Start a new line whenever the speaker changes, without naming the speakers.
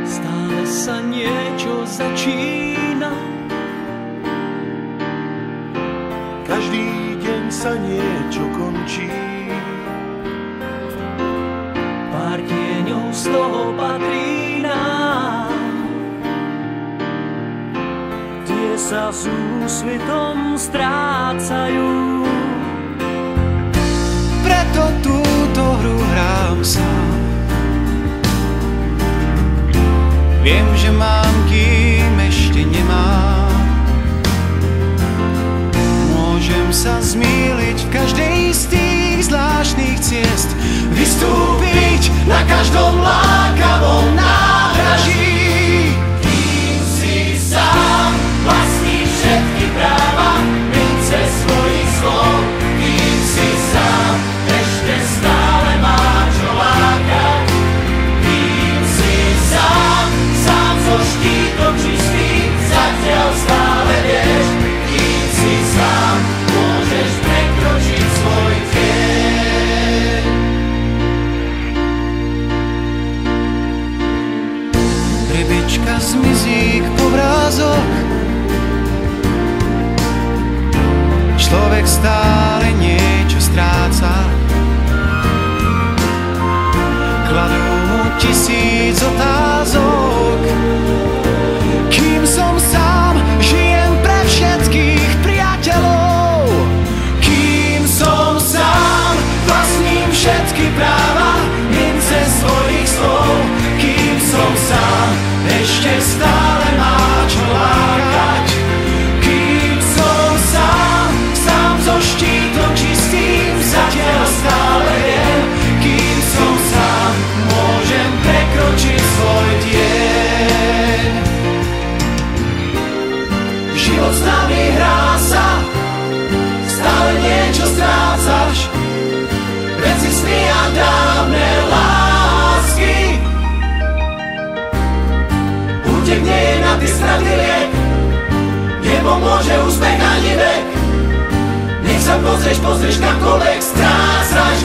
Stále sa niečo začína,
Každý deň sa niečo končí.
pár tieňov z toho patrí nám. Tie sa s úsvitom strácajú.
Preto túto hru hrám sám. Viem, že mám, kým ešte nemám. Môžem sa zmýliť v každej z tých zvláštnych ciest, vystúpiť na každom lákavom nádraží. Kým si sám vlastníš všetky práva, mince svojich slov. Kým si sám ešte stále má čo lákať. Kým si sám so štítom čistým zatiaľ stále vieš. Kým si sám môžeš prekročiť svoj tieň. Rybička zmizí k povrázok, človek stále niečo stráca. Kladú mu 1000 otázok. Kým som sám, žijem pre všetkých priateľov. Kým som sám, vlastním všetky práva, mince svojich slov. Kým som sám, ešte stále má čo lákať. Kým som sám so štítom čistým zatiaľ stále viem. Kým som sám, môžem prekročiť svoj tieň. Život s nami hrá sa, stále niečo strácaš. Veci, sny a dávne lásky. Útek nie je na tie straty liek, nepomôže úspech ani vek. Nech sa pozrieš kamkoľvek strácaš.